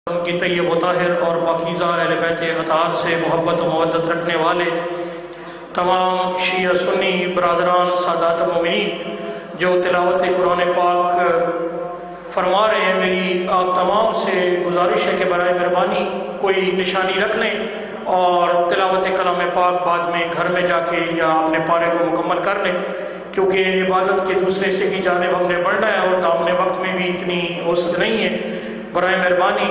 ان کی طیب و طاہر اور پاکیزہ اہل بیت اطہار سے محبت و مودت رکھنے والے تمام شیعہ سنی برادران سادات مومنین جو تلاوت قرآن پاک فرما رہے ہیں، میری آپ تمام سے گزارش ہے کہ برائے مہربانی کوئی نشانی رکھ لیں اور تلاوت کلام پاک بعد میں گھر میں جا کے یا اپنے پارے کو مکمل کر لیں، کیونکہ عبادت کے دوسرے حصے کی جانب ہم نے بڑھنا ہے اور دامن وقت میں بھی اتنی وسعت نہیں ہے۔ برائے مہربانی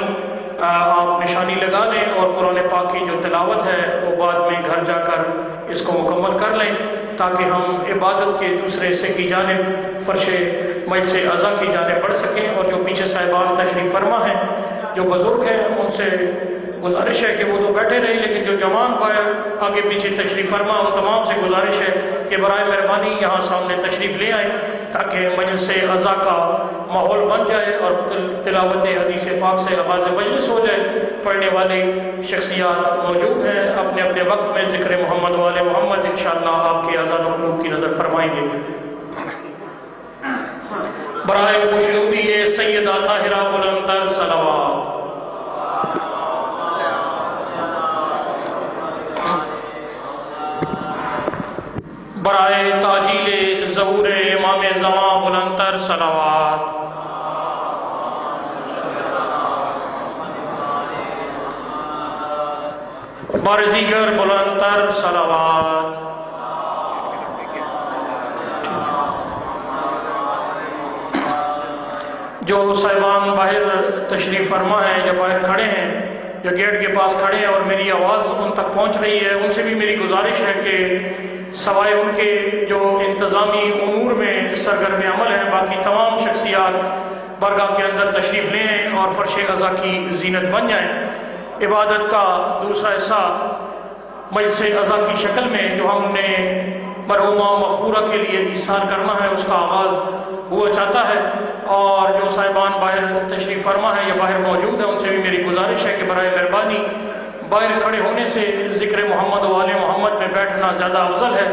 آپ نشانی لگا لیں اور قرآن پاک کی جو تلاوت ہے وہ بعد میں گھر جا کر اس کو مکمل کر لیں، تاکہ ہم عبادت کے دوسرے حصے کی جانب فرش مجلس اعضاء کی جانب بڑھ سکیں۔ اور جو پیچھے صاحبان تشریف فرما ہیں، جو بزرگ ہیں، ان سے گزارش ہے کہ وہ تو بیٹھے رہیں، لیکن جو جوان باہر آگے پیچھے تشریف فرما وہ تمام سے گزارش ہے کہ برائے مہربانی یہاں سامنے تشریف لے آئیں تاکہ مجلس اعضاء کا ماحول بن جائے اور تلاوت حدیث پاک سے آغاز مجلس ہو جائے۔ پڑھنے والی شخصیات موجود ہیں، اپنے اپنے وقت میں ذکر محمد والے محمد انشاءاللہ آپ کے اذان و قلوب کی نظر فرمائیں گے۔ برائے خوشنودی سیدہ طاہرہ بلندتر صلوات۔ برائے تاجیل ظہور امام زمان بلندتر صلوات۔ بار دیگر بلندتر صلوات۔ جو صاحبان باہر تشریف فرما ہیں یا باہر کھڑے ہیں یا گیٹ کے پاس کھڑے ہیں اور میری آواز ان تک پہنچ رہی ہے، ان سے بھی میری گزارش ہے کہ سوائے ان کے جو انتظامی امور میں سرگرم عمل ہیں، باقی تمام شخصیات برگاہ کے اندر تشریف لیں اور فرش اعضاء کی زینت بن جائیں۔ عبادت کا دوسرا حصہ مجلس اعضاء کی شکل میں جو ہم نے مرحومہ مغفورہ کے لیے ایثار کرنا ہے، اس کا آغاز ہوا چاہتا ہے۔ اور جو صاحبان باہر تشریف فرما ہے یا باہر موجود ہیں، ان سے بھی میری گزارش ہے کہ برائے مہربانی باہر کھڑے ہونے سے ذکر محمد و آل محمد میں بیٹھنا زیادہ افضل ہے،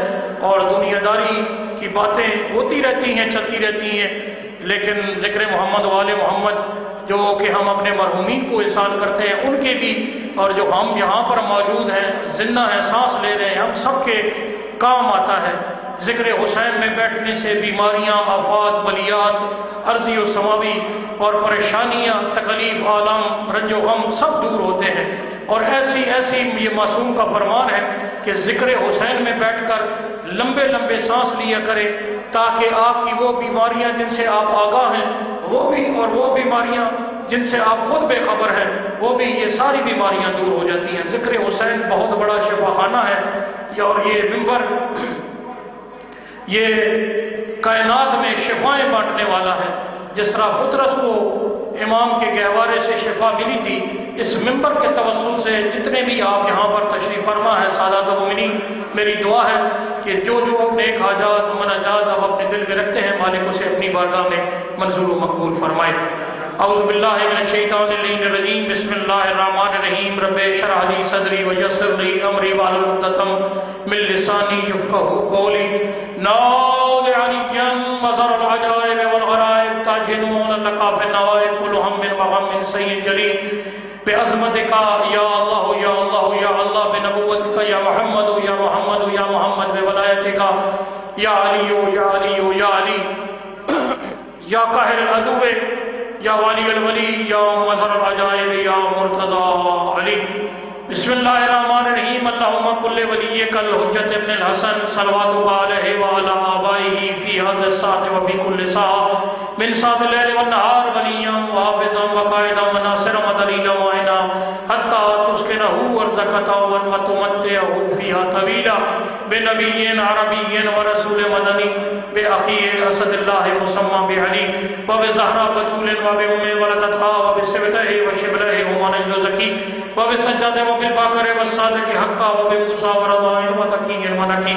اور دنیا داری کی باتیں ہوتی رہتی ہیں، چلتی رہتی ہیں، لیکن ذکر محمد و آل محمد جو کہ ہم اپنے مرحومین کو احسان کرتے ہیں ان کے بھی، اور جو ہم یہاں پر موجود ہیں، زندہ ہیں، سانس لے رہے ہیں، ہم سب کے کام آتا ہے۔ ذکر حسین میں بیٹھنے سے بیماریاں، آفات، بلیات، عرضی و سماوی اور پریشانیاں، تکلیف، عالم، رنج و غم سب دور ہوتے ہیں۔ اور ایسی یہ معصوم کا فرمان ہے کہ ذکر حسین میں بیٹھ کر لمبے لمبے سانس لیا کریں، تاکہ آپ کی وہ بیماریاں جن سے آپ آگاہ ہیں وہ بھی، اور وہ بیماریاں جن سے آپ خود بے خبر ہیں وہ بھی، یہ ساری بیماریاں دور ہو جاتی ہیں۔ ذکر حسین بہت بڑا شفا خانہ ہے، اور یہ منبر یہ کائنات میں شفائیں بانٹنے والا ہے۔ جس طرح فطرت کو امام کے گہوارے سے شفا ملی تھی، اس ممبر کے توسل سے جتنے بھی آپ یہاں پر تشریف فرما ہے سادات و مومنین، میری دعا ہے کہ جو نیک حاجات مناجات آپ اپنے دل میں رکھتے ہیں، مالک اسے اپنی بارگاہ میں منظور و مقبول فرمائے۔ اعوذ باللہ من الشیطان الرجیم، بسم اللہ الرحمن الرحیم۔ رب اشرح لی صدری ویسر لی امری واحلل عقدۃ من لسانی یفقهوا قولی۔ ناظر علیاً مظہر العجائب والغرائب، تاجنون لقا فی النوائب، کل ہم وغم سید جلیل، بعظمتک یا اللہ یا اللہ یا اللہ، بنبوتک یا محمد یا محمد یا محمد، بولایتک یا علی یا علی یا علی، یا قاہر العدو یا والی الولی یا مظہر العجائب یا مرتضی علی۔ بسم اللہ الرحمن الرحیم۔ اللہم کل ولیک الحجۃ ابن الحسن صلواتک علیہ وعلی آبائہ فی ہذا الساعۃ وفی کل ساعۃ من ساعۃ اللیل والنہار، ولیا وحافظا وقائدا وناصرا ودلیلا وعینا، حتی تسکنہ ارضک طوعا وتمتعہ فیہا طویلا، بنبی عربی ورسول مدنی، بأخی اسد اللہ مسمی بعلی، وبزہرا بتول وبأم ولدتہا، وبسبتہ وشبلہ ومنج زکی، وبسجاد وبالباکر والصادق حقا، وبموسیٰ ورضا وتقی ونقی،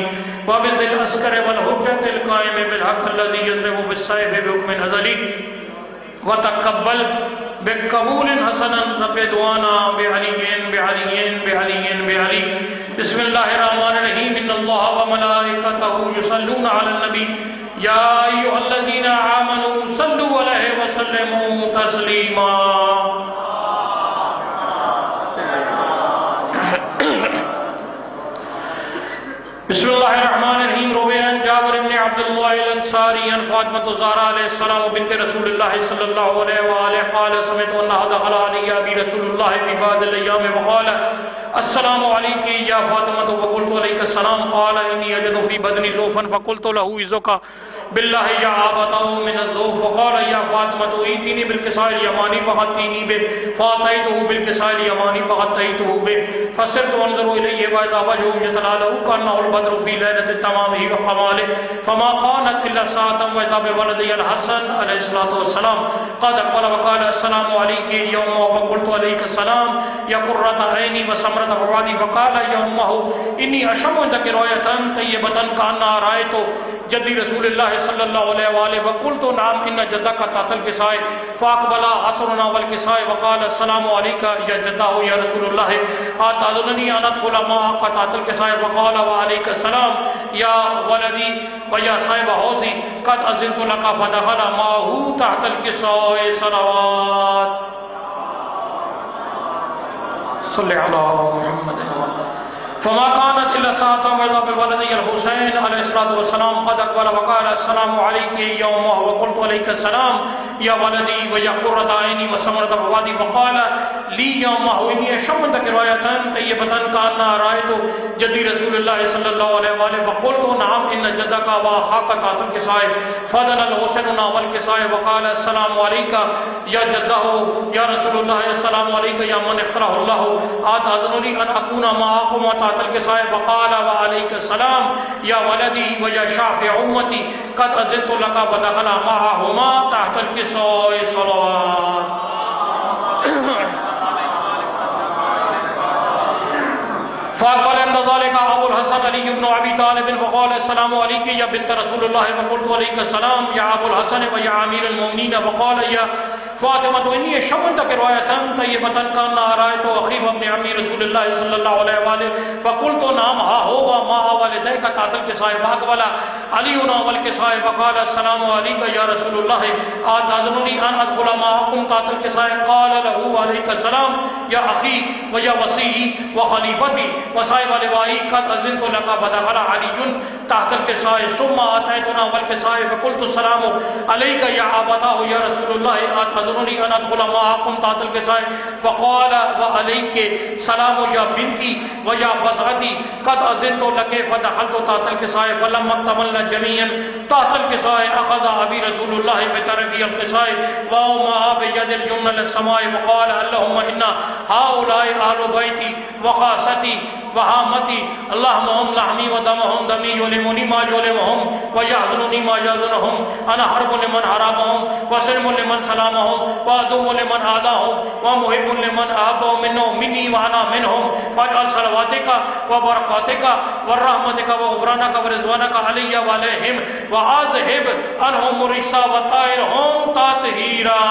وبذی العسکر والحجۃ القائم بالحق الذی یضرب بالسیف بحکم ازلی، وتقبل بقبول حسنا رب دعانا بعلی بعلی بعلی بعلی۔ بسم اللہ الرحمن الرحیم۔ ان اللہ وملائکتہ یصلون علی النبی، یا ایھا الذین آمنوا صلوا علیہ وسلموا تسلیما۔ ساريا فاطمة الزهراء عليه السلام بنت رسول الله صلى الله عليه وآله قال سمعت أنها دخل علي أبي رسول الله في بعض الأيام وقال السلام عليك يا فاطمة فقلت عليك السلام قال إني أجد في بدني زوفا فقلت له إذك بالله يا عابته من الزوف فقال يا فاطمة ائتني بالكساء اليماني فغطيني به فأتيته بالكساء اليماني فغطيته به فصرت أنظر إليه وإذا وجهه يتلألأ كأنه البدر في ليلة تمامه وكماله فما كانت إلا ساعة وإذا بولدي الحسن عليه الصلاة والسلام قد أقبل وقال السلام عليك يا أمه فقلت عليك السلام يا قرة عيني وسمرة فؤادي فقال يا أمه إني أشم عندك رؤية طيبة كأنها رأيت جدي رسول الله صلى الله عليه وآله وقلت نعم إن جدك تحت الكساء فأقبل حسننا والكساء وقال السلام عليك يا جده يا رسول الله أتأذنني أن أدخل معك تحت الكساء وقال وعليك السلام يا ولدي ويا صاحب حوضي قد أذنت لك فدخل معه تحت الكساء صلوات صلى على محمد فما كانت إلا ساعة وإذا بولدي الحسين عليه الصلاة والسلام قد أقبل وقال السلام عليك يا أمه وقلت عليك السلام يا ولدي ويا قرة عيني وسمرة فؤادي فقال لي يا أمه إني أشم عندك رؤية طيبة كأنها رأيت جدي رسول الله صلى الله عليه وآله فقلت نعم إن جدك وأخاك تحت الكساء فدل الحسين والكساء وقال السلام عليك يا جده يا رسول الله السلام عليك يا من اختاره الله أتأذنني أن أكون معكم تحت الكساء وقال وعليك السلام يا ولدي ويا شافع أمتي قد أذنت لك ودخل معهما تحت الكساء صلوات فأقبل عند ذلك أبو الحسن علي بن أبي طالب فقال السلام عليك يا بنت رسول الله فقلت عليك السلام يا أبو الحسن ويا أمير المؤمنين فقال يا فاطمة إني أشم عندك رؤية طيبة كأنها رأيت أخي وابن عمي رسول الله صلى الله عليه وآله فقلت نعم ها هو ما والديك تحت الكساء فأقبل علي والكساء فقال السلام عليك يا رسول الله أتأذنني أن أدخل معكم تحت الكساء قال له عليك السلام يا أخي ويا وصي وخليفتي وصاحب لوائي قد أذنت لك فدخل علي تحت الكساء ثم أتيتنا والكساء فقلت السلام عليك يا أبتاه يا رسول الله أتأذنني أن أدخل معكم تحت الكساء فقال وعليك سلام يا بنتي ويا بزعتي قد أذنت لك فدخلت تحت الكساء فلما اكتملنا جميعا تحت الكساء أخذ أبي رسول الله بطرف الكساء وأومأ بيد اليمنى للسماء وقال اللهم إن هؤلاء أهل بيتي وخاصتي وهامتي اللهم هم لحمي ودمهم دمي يلمني ما يلمهم ويحزنني ما يحزنهم أنا حرب لمن حربهم وسلم لمن سلامهم وعدو لمن آذاهم ومحب لمن أحبهم مني وأنا منهم فاجعل صلواتك وبركاتك ورحمتك وغفرانك ورضوانك علي وعليهم وأذهب عنهم الرجس وطهرهم تطهيرا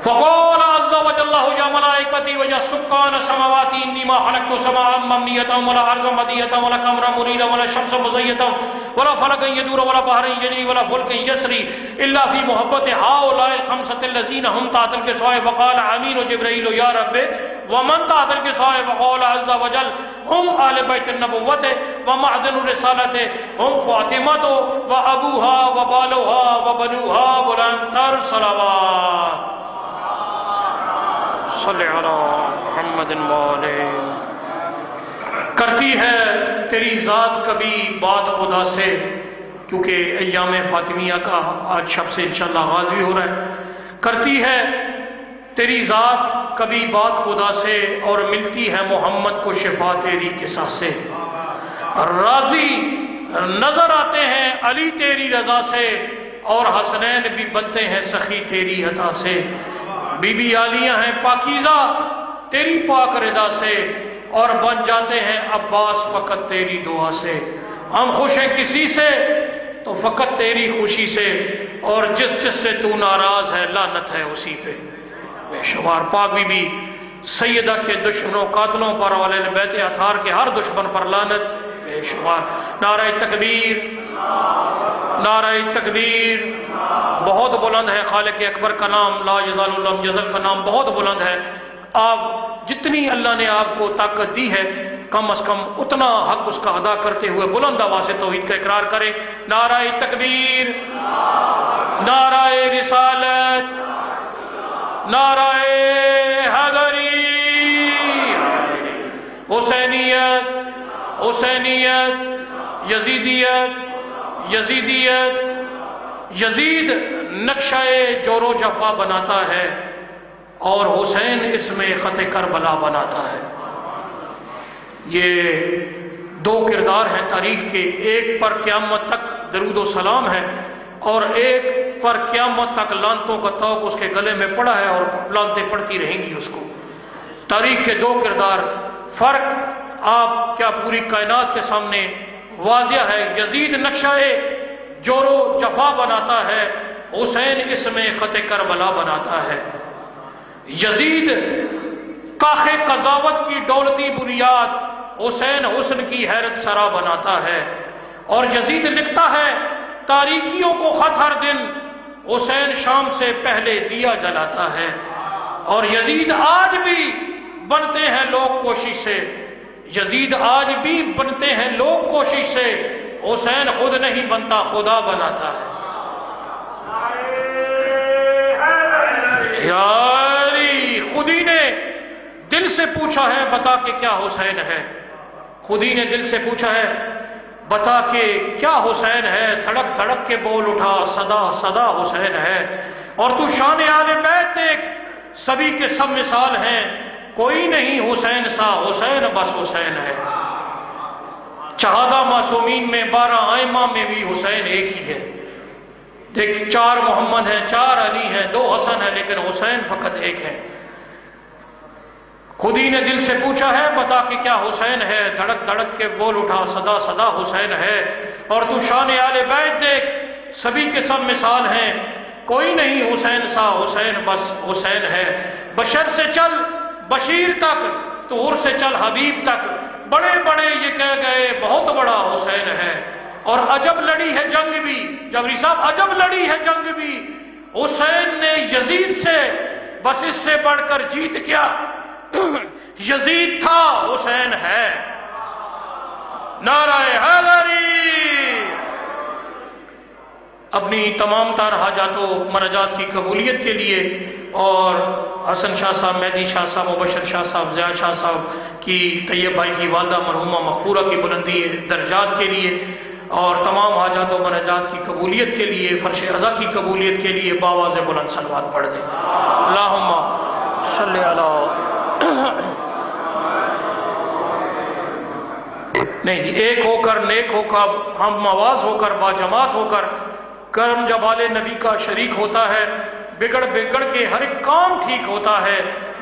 فقال عز وجل الله يا ملائكتي ويا سكان السماوات إني ما خلقت سماء مبنية ولا أرضا مدية ولا قمرا منيرا ولا شمسا مزية ولا فلكا يدور ولا بحرا يجري ولا فلك يسري إلا في محبة هؤلاء الخمسة الذين هم تحت الكساء فقال أمين جبريل يا رب ومن تحت الكساء فقال عز وجل هم آل بيت النبوة ومعدن الرسالة هم فاطمة وأبوها وبالوها وبنوها ولنتر صلوات صلی علی محمد والے کرتی ہے تیری ذات کبھی بات خدا سے کیونکہ ایام فاطمیہ کا آج شب سے انشاءاللہ آغاز بھی ہو رہا ہے کرتی ہے تیری ذات کبھی بات خدا سے اور ملتی ہے محمد کو شفا تیری قصہ سے راضی نظر آتے ہیں علی تیری رضا سے اور حسنین بھی بنتے ہیں سخی تیری عطا سے بی بی عالیہ ہیں پاکیزہ تیری پاک رضا سے اور بن جاتے ہیں عباس فقط تیری دعا سے ہم خوش ہیں کسی سے تو فقط تیری خوشی سے اور جس جس سے تو ناراض ہے لعنت ہے اسی پہ بے شمار پاک بی بی سیدہ کے دشمنوں قاتلوں پر اور اہل بیت اطہار کے ہر دشمن پر لعنت بے شمار نعرہ تکبیر نعرہ تکبیر بہت بلند ہے خالق اکبر کا نام لا یزال لم یزل کا نام بہت بلند ہے آپ جتنی اللہ نے آپ کو طاقت دی ہے کم از کم اتنا حق اس کا ادا کرتے ہوئے بلند آواز سے توحید کا اقرار کریں۔ نعرہ تکبیر، نعرہ رسالت، نعرہ حیدری، حسینیت، حسینیت، یزیدیت، یزیدیت۔ یزید نقشہ جور و جفا بناتا ہے اور حسین اس میں خط کربلا بناتا ہے۔ یہ دو کردار ہیں تاریخ کے، ایک پر قیامت تک درود و سلام ہے اور ایک پر قیامت تک لعنتوں کا طوق اس کے گلے میں پڑا ہے اور لعنتیں پڑتی رہیں گی اس کو۔ تاریخ کے دو کردار، فرق آپ کیا پوری کائنات کے سامنے واضح ہے۔ یزید نقشہ جور و جفا بناتا ہے، حسین اس میں خط کربلا بناتا ہے۔ یزید کاخ قضاوت کی دولتی بنیاد، حسین حسن کی حیرت سرا بناتا ہے۔ اور یزید لکھتا ہے تاریکیوں کو خط ہر دن، حسین شام سے پہلے دیا جلاتا ہے۔ اور یزید آج بھی بنتے ہیں لوگ کوشش سے، یزید آج بھی بنتے ہیں لوگ کوشش سے، حسین خود نہیں بنتا خدا بناتا ہے۔ یاری خودی نے دل سے پوچھا ہے بتا کہ کیا حسین ہے، خودی نے دل سے پوچھا ہے بتا کہ کیا حسین ہے، دھڑک دھڑک کے بول اٹھا صدا صدا حسین ہے۔ اور تو شان آل بیت دیکھ، سبھی کے سب مثال ہیں، کوئی نہیں حسین سا، حسین بس حسین ہے۔ چہادہ معصومین میں 12 ائمہ میں بھی حسین ایک ہی ہے۔ دیکھ 4 محمد ہیں، 4 علی ہیں، 2 حسن ہیں، لیکن حسین فقط ایک ہے۔ خودی نے دل سے پوچھا ہے بتا کہ کیا حسین ہے، دھڑک دھڑک کے بول اٹھا صدا صدا حسین ہے۔ اور تو شان آل بیت دیکھ، سبھی کے سب مثال ہیں، کوئی نہیں حسین سا، حسین بس حسین ہے۔ بشر سے چل بشیر تک، طور سے چل حبیب تک، بڑے بڑے یہ کہہ گئے بہت بڑا حسین ہے۔ اور عجب لڑی ہے جنگ بھی، جبری صاحب عجب لڑی ہے جنگ بھی، حسین نے یزید سے، بس اس سے بڑھ کر جیت کیا، یزید تھا حسین ہے۔ نعرہ حیدری۔ اپنی تمام تر حاجات و مناجات کی قبولیت کے لیے اور حسن شاہ صاحب، مہدی شاہ صاحب، مبشر شاہ صاحب، ضیاء شاہ صاحب کی، طیب بھائی کی والدہ مرحومہ مغفورہ کی بلندی درجات کے لیے اور تمام حاجات و مناجات کی قبولیت کے لیے، فرش عزا کی قبولیت کے لیے باواز بلند صلوات پڑھ دیں۔ اللہم صلی علی۔ نہیں جی، ایک ہو کر نیک ہو کر ہم آواز ہو کر باجماعت ہو کر کرم جب آل نبی کا شریک ہوتا ہے، بگڑ بگڑ کے ہر ایک کام ٹھیک ہوتا ہے۔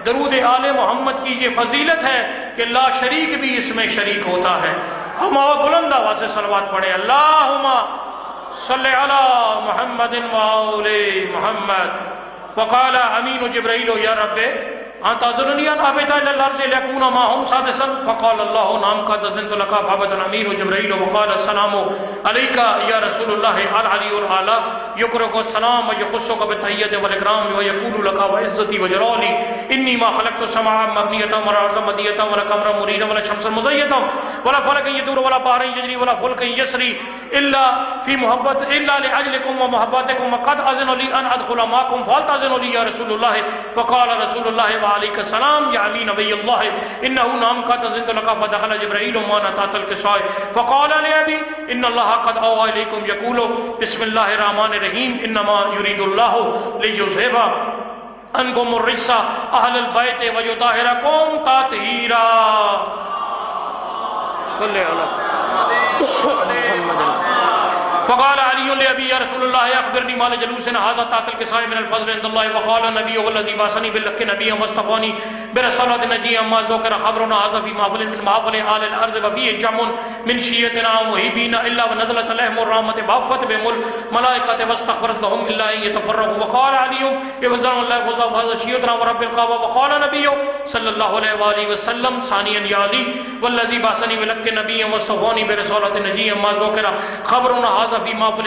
درود آل محمد کی یہ فضیلت ہے کہ لا شریک بھی اس میں شریک ہوتا ہے۔ ہم بلند آواز سے صلوات پڑھیں۔ اللہم صلی علی محمد وآل محمد۔ وقال امین جبرائیل یا رب انت اذننی ان ابت الى الارض لیکون معهم سادسا فقال اللہ نام کا اذنت لك فابت الامیر جبرائیل وقال السلام علیک یا رسول اللہ العلی الاعلی یقرئک السلام ویخصک بالتحیۃ والاکرام ویقول لك وعزتی وجلالی انی ما خلقت السماء مبنیۃ والارض مدیۃ ولا قمر منیرا ولا شمس مضیۃ ولا فلک یدور ولا بحر یجری ولا فلک یسری الا فی محبت الا لاجلکم ومحبتکم وقد اذن لی ان ادخل معکم فالتاذنوا لی یا رسول اللہ فقال رسول اللہ علیک السلام یا علی نبی اللہ انہو نام کا تزنت لکا فدخل جبرائیل مانا تاتل کسائی فقال علی ابی ان اللہ قد اوہ علیکم یقولو بسم اللہ الرحمن الرحیم انما یرید اللہ لیذہبا انکم الرجس اہل البیت ویطہرکم تطہیرا صلی اللہ علیہ فقال علی لأبی یا رسول اللہ اخبرنی مال جلوسنا هذا تحت الكساء من الفضل عند الله وقال النبي والذي بعثني بالحق نبيا واصطفاني برسالة نجيا ما ذكر خبرنا هذا في محفل من محافل اهل الارض وفيه جمع من شيعتنا ومهيبين الا ونزلت عليهم الرحمة بافت بهم الملائكة واستغفرت لهم الا ان يتفرقوا وقال علي يبزن الله فوزا هذا شيعتنا ورب القعبة وقال النبي صلى الله عليه وآله وسلم ثانيا يا علي والذي بعثني بالحق نبيا واصطفاني برسالة نجيا ما ذكر خبرنا هذا في محفل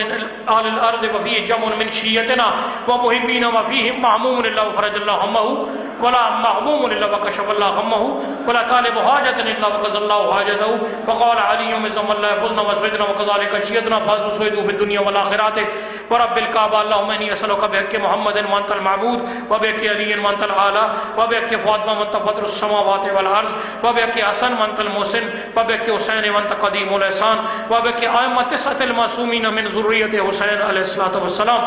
اهل الارض وفيه جمع من شيعتنا ومحبين وفيهم معموم الله فرج الله همه ولا مغموم إلا وكشف الله غمه ولا طالب حاجة إلا وقضى الله حاجته فقال علي زم الله فزنا وسعدنا وكذلك شيدنا فازوا سعدوا في الدنيا والآخرة ورب الكعبة اللهم إني أسألك بحق محمد وأنت المعبود وبحق علي وأنت الأعلى وبحق فاطمة وأنت فطر السماوات والأرض وبحق حسن وأنت المحسن وبحق حسين وأنت قديم الإحسان وبحق أئمة تسعة المعصومين من ذرية حسين عليه الصلاة والسلام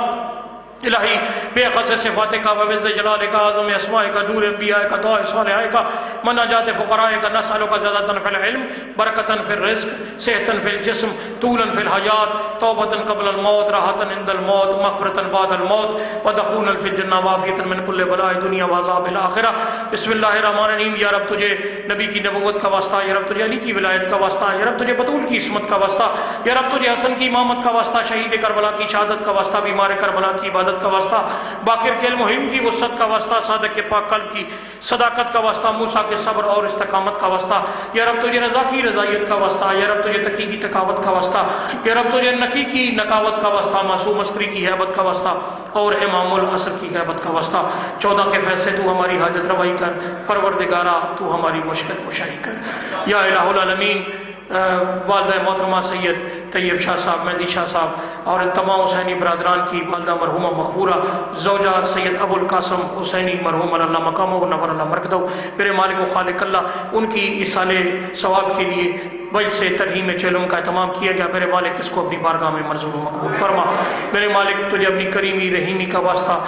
الہی بے قصر صفات کا وبز جلال کا اعظم اسماء کا نور انبیاء کا دعا صالحہ کا مناجات فقراء کا نسأل کا زیادہ فی العلم برکتا فی الرزق صحتا فی الجسم طولا فی الحیات توبتا قبل الموت راحتا عند الموت مغفرتا بعد الموت ودخولا فی الجنہ وعافیتا من کل بلاء دنیا وعذاب الاخرہ بسم اللہ الرحمن الرحیم یا رب تجھے نبی کی نبوت کا واسطہ یا رب تجھے علی کی ولایت کا واسطہ یا رب تجھے بطول کی عصمت کا واسطہ یا رب تجھے حسن کی امامت کا واسطہ شہید کربلا کی شہادت کا واسطہ بیمار کربلا کی عبادت کا واسطہ باقر کے المہم کی وسعت کا واسطہ صادق کے پاک قلب کی صداقت کا واسطہ موسیٰ کے صبر اور استقامت کا واسطہ یا رب تجھے رضا کی رضائیت کا واسطہ یا رب تجھے تقی کی تقاوت کا واسطہ یا رب تجھے نقی کی نقاوت کا واسطہ معصوم عسکری کی حیبت کا واسطہ اور امام العصر کی حیبت کا واسطہ 14 کے فیصلے تو ہماری حاجت روائی کر پروردگارہ تو ہماری مشکل کشائی کر یا الہ العالمین والدہ محترمہ سید طیب شاہ صاحب مہدی شاہ صاحب اور تمام حسینی برادران کی والدہ مرحومہ مغفورہ زوجہ سید ابو القاسم حسینی مرحوم اللہ مقامہ و نور اللہ مرکدہ میرے مالک و خالق اللہ ان کی اصال ثواب کے لیے وجہ سے ترہیم چیلوں کا اہتمام کیا گیا میرے مالک اس کو اپنی بارگاہ میں منظور و مقبول فرما میرے مالک تجھے اپنی کریمی رحیمی کا واسطہ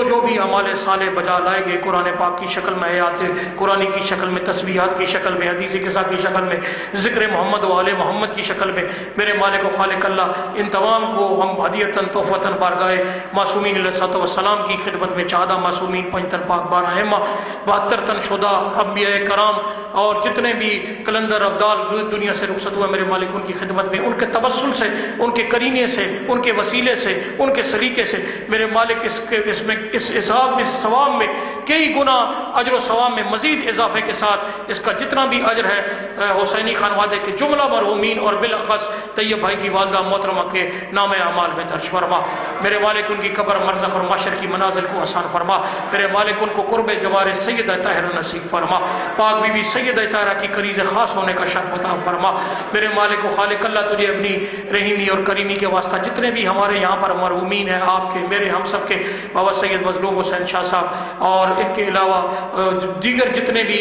جو بھی اعمال صالح بجا لائے گئے قرآن پاک کی شکل میں آیات قرآن کی شکل میں تسبیحات کی شکل میں حدیث قصہ کی شکل میں ذکر محمد و آل محمد کی شکل میں میرے مالک و خالق اللہ ان تمام کو ہم ہدیتاً تحفتاً بارگاہ معصومین علیہ السلام کی خدمت میں چاہدہ معصومین 75 پاک بارہ اہمہ 72 تن شدہ انبیاء کرام اور جتنے بھی کلندر ابدال دنیا سے رخصت ہوا میرے مالک ان کی خدمت میں ان کے توسل سے ان کے کرینے سے ان کے وسیلے سے ان کے سلیقے سے میرے مالک اس ثواب میں کئی گنا اجر و ثواب میں مزید اضافے کے ساتھ اس کا جتنا بھی اجر ہے حسینی خانوادے کے جملہ مرحومین اور بالاخص طیب بھائی کی والدہ محترمہ کے نام اعمال میں درج فرما میرے مالک ان کی قبر مرزق اور معاشر کی منازل کو آسان فرما میرے مالک ان کو قرب جوار سیدہ طاہرہ نصیب فرما پاک بی بی سیدہ طاہرہ کی قریض خاص ہونے کا شرف عطا فرما میرے مالک و خالق اللہ تجھے اپنی رحیمی اور کریمی کے واسطہ جتنے بھی ہمارے یہاں پر مرحومین ہیں آپ کے میرے ہم سب کے بابا سید مظلوم حسین شاہ صاحب اور ان کے علاوہ دیگر جتنے بھی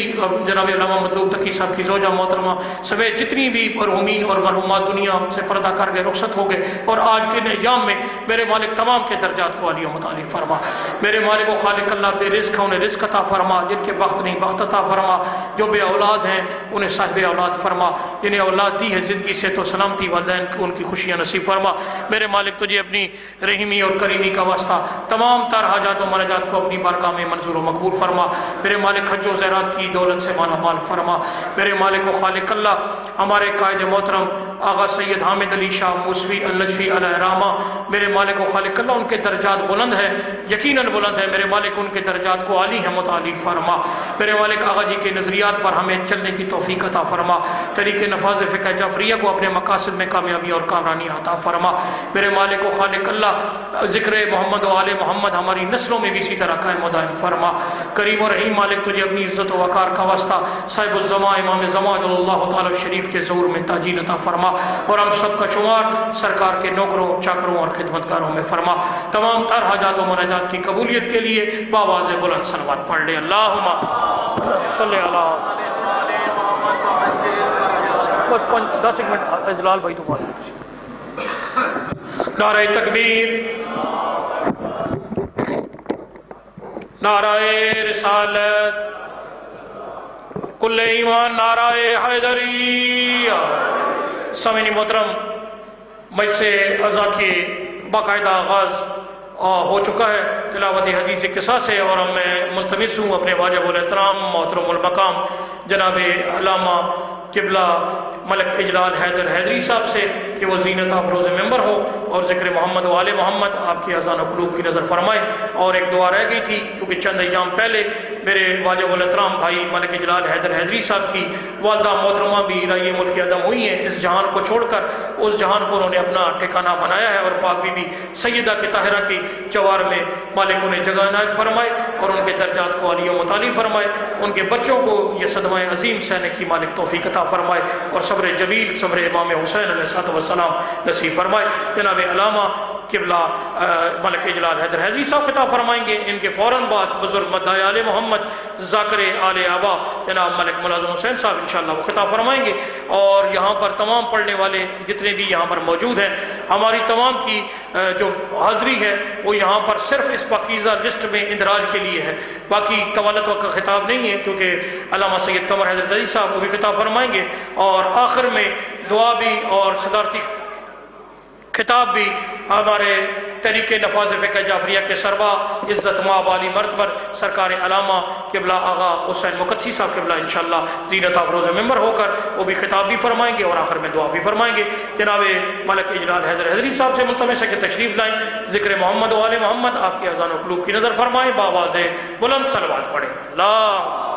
جناب علامہ مطلوب تقی صاحب کی زوجہ محترمہ سمیت جتنی بھی مرحومین اور مرحومات دنیا سے پردہ کر گئے رخصت ہو گئے اور آج کے ایام میں میرے مالک تمام کے درجات کو عالی و متعالی فرما میرے مالک و خالق اللہ بے رزق ہیں انہیں رزق عطا فرما جن کے وقت نہیں وقت عطا فرما جو بے اولاد ہیں انہیں صاحب اولاد فرما جنہیں اولاد دی ہے زندگی سے تو سلامتی والدین کو ان کی خوشیاں نصیب فرما میرے مالک تجھے اپنی رحیمی اور کریمی کا واسطہ تمام تر حاجات و مناجات کو اپنی بارگاہ میں منظور و مقبول فرما میرے مالک حج و زیارات کی دولت سے مالا مال فرما میرے مالک و خالق اللہ ہمارے قائد محترم آغا سید حامد علی شاہ موسوی النجفی علیہ رحمہ میرے مالک و خالق اللہ ان کے درجات بلند ہے یقیناً بلند ہے میرے مالک ان کے درجات کو عالی ہے متعالی فرما میرے مالک آغا جی کے نظریات پر ہمیں چلنے کی توفیق عطا فرما طریق نفاذ فقہ جعفریہ کو اپنے مقاصد میں کامیابی اور کامرانی عطا فرما میرے مالک و خالق اللہ ذکر محمد و آل محمد ہماری نسلوں میں بھی اسی طرح قائم و دائم فرما کریم و رحیم مالک تجھے اپنی عزت و وقار کا واسطہ صاحب الزمان امام زمان اللہ تعالی شریف کے ظہور میں تاجیل عطا فرما اور ہم سب کا شمار سرکار کے نوکروں چاکروں اور خدمتگاروں میں فرما تمام تر حاجات و مناجات کی قبولیت کے لیے بآواز بلند صلوات پڑھ لے اللہم صلی اللہ 10 منٹ اجلال بھائی تمہارے نعرہ تکبیر نعرہ رسالت کل ایمان نعرہ حیدری سامعین محترم مجلس عزا کے باقاعدہ آغاز ہو چکا ہے تلاوت حدیث قصہ سے اور میں ملتمس ہوں اپنے واجب الاحترام محترم المقام جناب علامہ قبلہ ملک اجلال حیدر حیدری صاحب سے کہ وہ زینت افروز ممبر ہو اور ذکر محمد و آل محمد آپ کی اذان و قلوب کی نظر فرمائے۔ اور ایک دعا رہ گئی تھی کیونکہ چند ایام پہلے میرے واجب الاحترام بھائی ملک جلال حیدر حیدری صاحب کی والدہ محترمہ بھی رائے ملک عدم ہوئی ہیں، اس جہان کو چھوڑ کر اس جہان کو انہوں نے اپنا ٹھکانہ بنایا ہے، اور پاک بی بی سیدہ کے طاہرہ کی جوار میں مالک انہیں جگہ عنایت فرمائے اور ان کے درجات کو عالی و متعالی فرمائے، ان کے بچوں کو یہ صدمہ عظیم سہنے کی مالک توفیق عطا فرمائے اور صبر جمیل صبر امام حسین علیہ السلام نصیب فرمائے۔ جناب علامہ قبلہ ملک جلال حیدر حیدری صاحب خطاب فرمائیں گے، ان کے فوراً بعد بزرگ مدعی آل محمد ذاکر آل آبا جناب ملک ملازم حسین صاحب انشاءاللہ وہ خطاب فرمائیں گے۔ اور یہاں پر تمام پڑھنے والے جتنے بھی یہاں پر موجود ہیں، ہماری تمام کی جو حاضری ہے وہ یہاں پر صرف اس پاکیزہ لسٹ میں اندراج کے لیے ہے، باقی طوالت وقت کا خطاب نہیں ہے، کیونکہ علامہ سید قمر حیدر جدید صاحب وہ بھی خطاب فرمائیں گے، اور آخر میں دعا بھی اور صدارتی خطاب بھی ہمارے تحریک نفاذ فقہ جعفریہ کے سربا عزت مآب علی مرتبہ سرکار علامہ قبلہ آغا حسین مقدسی صاحب قبلہ انشاءاللہ زینت افروز ممبر ہو کر وہ بھی خطاب بھی فرمائیں گے اور آخر میں دعا بھی فرمائیں گے۔ جناب ملک جلال حیدر حیدری صاحب سے ملتمس ہے کہ تشریف لائیں، ذکر محمد و آل محمد آپ کی اذان و قلوب کی نظر فرمائیں، بآواز بلند صلوات پڑھیں۔ اللہ